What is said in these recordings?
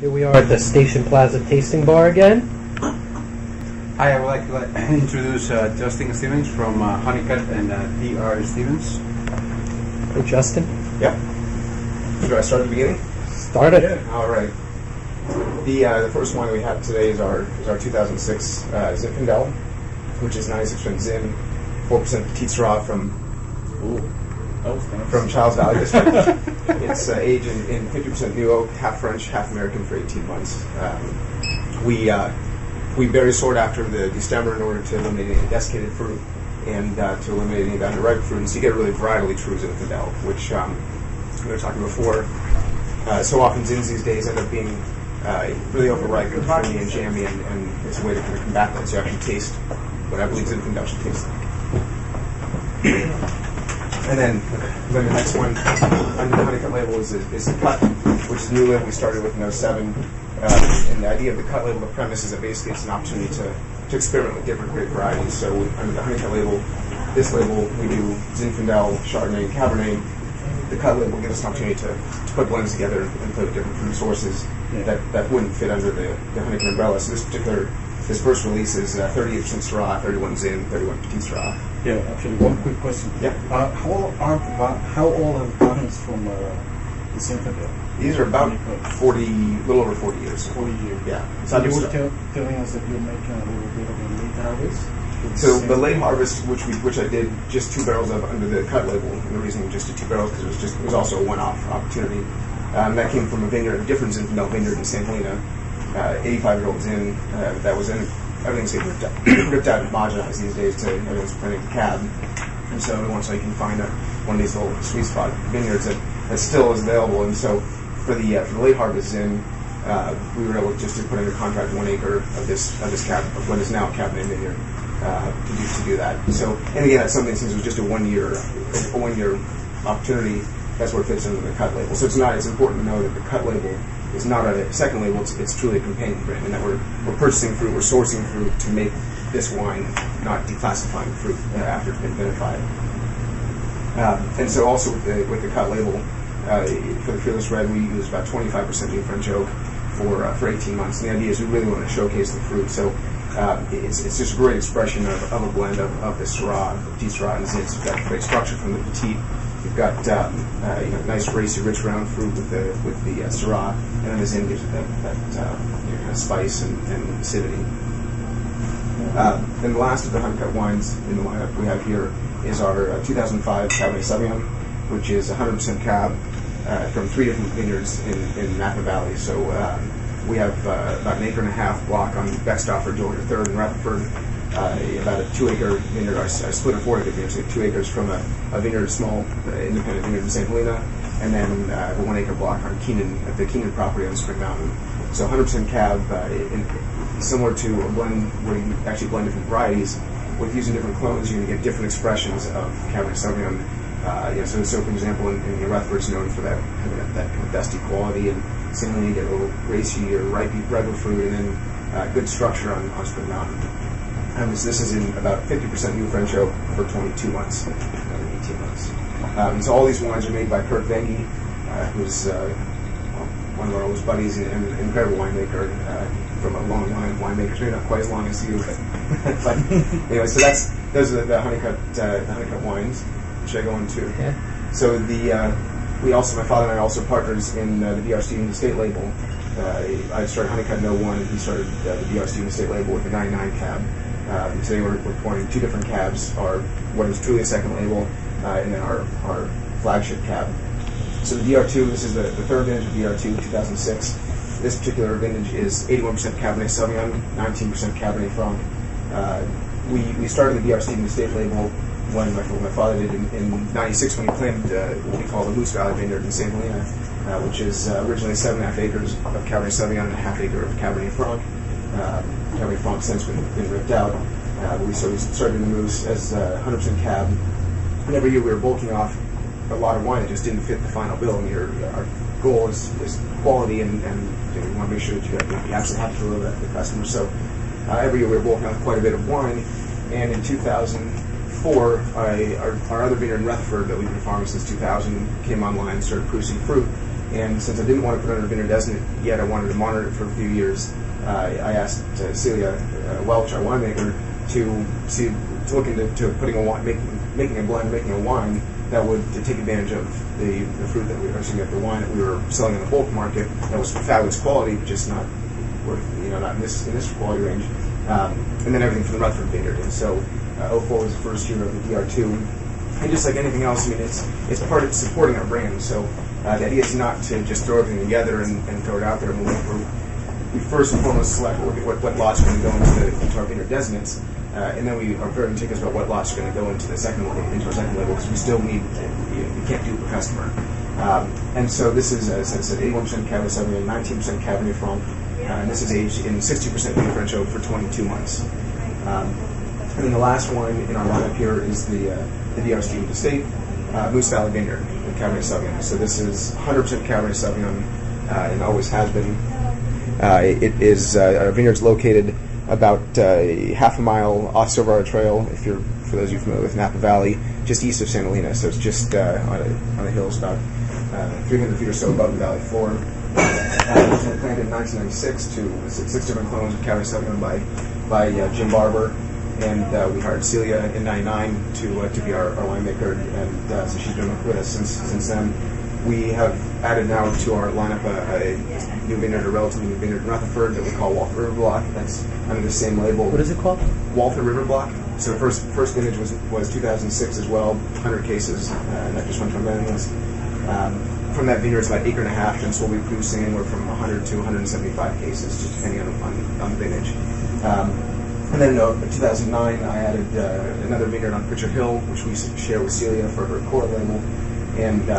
Here we are at the Station Plaza Tasting Bar again. Hi, I would like to introduce Justin Stevens from Hunnicutt and DR Stevens. Hey, Justin. Yep. Should I start at the beginning? Start it. Yeah. All right. The first wine we have today is our 2006 Zinfandel, which is 96% Zin, 4% Petite Syrah from Charles Valley District. It's aged in 50% new oak, half French, half American for 18 months. We berry sort after the stemmer in order to eliminate any desiccated fruit and to eliminate any of the underripe fruit. And so you get a really varietally true Zinfandel, which we were talking before. So often Zins these days end up being really overripe and creamy and jammy, and it's a way to kind of combat that. So you actually taste what I believe Zinfandel should taste like. And then the next one under the Hunnicutt label is the Cut, which is a new label we started with in 07. And the idea of the Cut label, the premise is that basically it's an opportunity to experiment with different grape varieties. So under the Hunnicutt label, this label, we do Zinfandel, Chardonnay, and Cabernet. The Cut label gives us an opportunity to put blends together and play with different fruit sources that wouldn't fit under the Hunnicutt umbrella. So this first release is 38% Syrah, 31 Zin, 31 Petite Syrah. Yeah, actually, one quick question. Yeah. How old are the bottles from the Zinfandel? These are about 40, little over 40 years. 40 years. Yeah. So you were telling us that you're making a little bit of a late harvest? So the late harvest, which I did just 2 barrels of under the Cut label, and the reason we just did 2 barrels because it was also a one-off opportunity. That came from a different Zinfandel vineyard in St. Helena, 85-year-old Zin that was in. Everything's getting ripped out and homogenized these days. Everyone's printing cab, and so every once in a while you can find one of these little sweet spot vineyards that still is available. And so for the late harvest Zin, we were able just to put under contract 1 acre of this cab of what is now a Cabernet vineyard to do that. So, and again, that's something since it was just a one year opportunity. That's where it fits under the Cut label. So it's important to know that the Cut label is not a second label. It's truly a companion brand, and that we're purchasing fruit, we're sourcing fruit to make this wine, not declassifying fruit after it's been vinified. And so also with the Cut label, for the Fearless Red, we use about 25% new French oak for 18 months. And the idea is we really want to showcase the fruit. So it's just a great expression of a blend of the Syrah, the Petite Syrah, and Zin. We've got great structure from the Petite. We've got nice, racy, rich, round fruit with the Syrah, and then the Zin gives it that kind of spice and acidity. Then the last of the Hunnicutt wines in the lineup we have here is our 2005 Cabernet Sauvignon, which is 100% Cab from 3 different vineyards in Napa Valley. So we have about an 1.5 acre block on Beckstoffer, Georgia 3rd, and Rutherford. About a 2-acre vineyard. I split a 4-acre vineyard, so 2 acres from a vineyard, small independent vineyard in St. Helena, and then a 1-acre block on at the Keenan property on Spring Mountain. So 100% Cab, similar to a blend where you actually blend different varieties. With using different clones, you're going to get different expressions of Cabernet Sauvignon. So for example, in Rutherford's known for that kind of dusty quality, and St. Helena you get a little racy or riper fruit, and then good structure on Spring Mountain. This is in about 50% new French oak for 22 months, 18 months. So all these wines are made by Kurt Vengi, who's one of our oldest buddies and an incredible winemaker from a long line of winemakers. Maybe not quite as long as you, but anyway. So those are the Hunnicutt wines. Should I go into? Yeah. So my father and I are also partners in the DR Stevens Estate label. I started Hunnicutt in 01, and he started the DR Stevens Estate label with the 99 Cab. Today we're pouring 2 different cabs, what is truly a second label, and then our flagship cab. So the DR2, this is the 3rd vintage of DR2, 2006. This particular vintage is 81% Cabernet Sauvignon, 19% Cabernet Franc. We started the DR Stevens Estate label when my father did in 96 when he planted what we call the Moose Valley Vineyard in St. Helena, which is originally 7.5 acres of Cabernet Sauvignon and a half acre of Cabernet Franc. Cabernet Franc since been ripped out. We started in the Moose as 100% Cab, and every year we were bulking off a lot of wine that just didn't fit the final bill. I mean, our goal is quality, and we want to make sure that you absolutely have to deliver that to the customer. So every year we were bulking off quite a bit of wine, and in 2004, our other vineyard in Rutherford that we've been farming since 2000 came online and started producing fruit. And since I didn't want to put it under vineyard designate yet, I wanted to monitor it for a few years. I asked Celia Welch, our winemaker, to look into putting making a blend, making a wine that would take advantage of the fruit that the wine that we were selling in the bulk market that was fabulous quality, but just not worth, not in this quality range. And then everything from the Rutherford vineyard. And so 04 was the first year of the DR2. And just like anything else, I mean, it's part of supporting our brand. So the idea is not to just throw everything together and throw it out there. We first and foremost select what lots are going to go into our vineyard designates, and then we are very meticulous about what lots are going to go into our second label, because we still need you can't dupe a customer. And so this is, as I said, 81% Cabernet Sauvignon, 19% Cabernet Franc, and this is aged in 60% Pinot Grigio for 22 months. And then the last wine in our lineup here is the DR Stevens Estate Moose Valley Vineyard in Cabernet Sauvignon. So this is 100% Cabernet Sauvignon, and always has been. It is our vineyard's located about half a mile off Silverado Trail, for those of you familiar with Napa Valley, just east of Santa Elena. So it's just on the hills, about 300 feet or so above the valley floor. It was planted in 1996 to 6 different clones of Cabernet Sauvignon by Jim Barber, and we hired Celia in '99 to be our winemaker, and so she's been with us since then. We have added now to our lineup a new vineyard, a relatively new vineyard in Rutherford that we call Walther River Block. That's under the same label. What is it called? Walther River Block. So the first vintage was 2006 as well, 100 cases, and that just went from Venice. From that vineyard, it's about 1.5 acres, and so we'll be producing anywhere from 100 to 175 cases, just depending on the vintage. And then in 2009, I added another vineyard on Pritchard Hill, which we share with Celia for her core label. And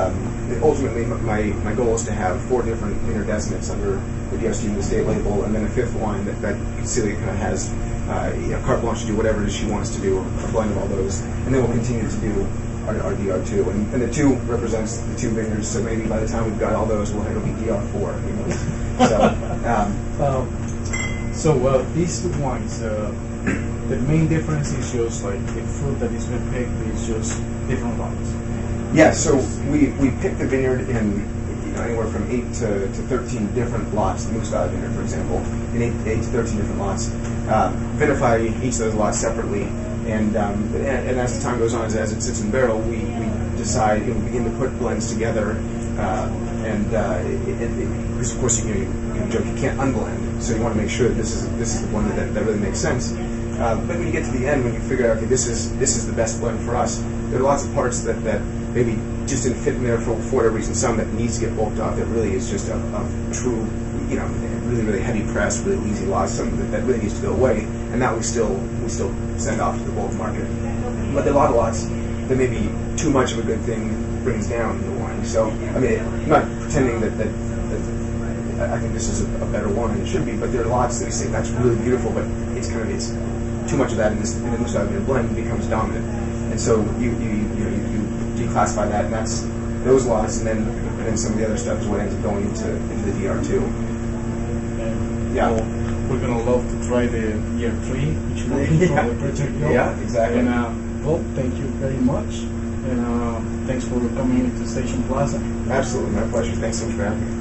ultimately, my goal is to have 4 different vineyard designates under the DR Stevens Estate label, and then a 5th wine that Celia kind of has carte blanche to do whatever it is she wants to do, a blend of all those. And then we'll continue to do our DR2. And the 2 represents the 2 vineyards, so maybe by the time we've got all those, it'll be DR4. So these 2 wines, the main difference is just like the fruit that is been picked is just different lots. Yeah, so we picked the vineyard in anywhere from 8 to 13 different lots. The Moose Valley vineyard, for example, in 8 to 13 different lots. Vinify each of those lots separately, and as the time goes on, as it sits in barrel, we decide we begin to put blends together, because of course you joke you can't unblend, so you want to make sure that this is the one that really makes sense. But when you get to the end, when you figure out, okay, this is the best blend for us, there are lots of parts that maybe just didn't fit in there for whatever reason. Some that needs to get bulked off that really is just a true, really, really heavy press, really easy loss, something that really needs to go away, and that we still send off to the bulk market. But there are a lot of lots that maybe too much of a good thing brings down the wine. So, I mean, I'm not pretending that I think this is a better wine than it should be, but there are lots that we say that's really beautiful, but it's too much of that in the Moose Valley blend becomes dominant, and so you declassify that, and that's those lots, and then some of the other stuff is what ends up going into the DR2. Yeah, well, we're gonna love to try the DR3, which is from the Pritchard Hill. Yeah, exactly. And well, thank you very much, and thanks for coming into Station Plaza. Absolutely, my pleasure. Thanks so much for having me.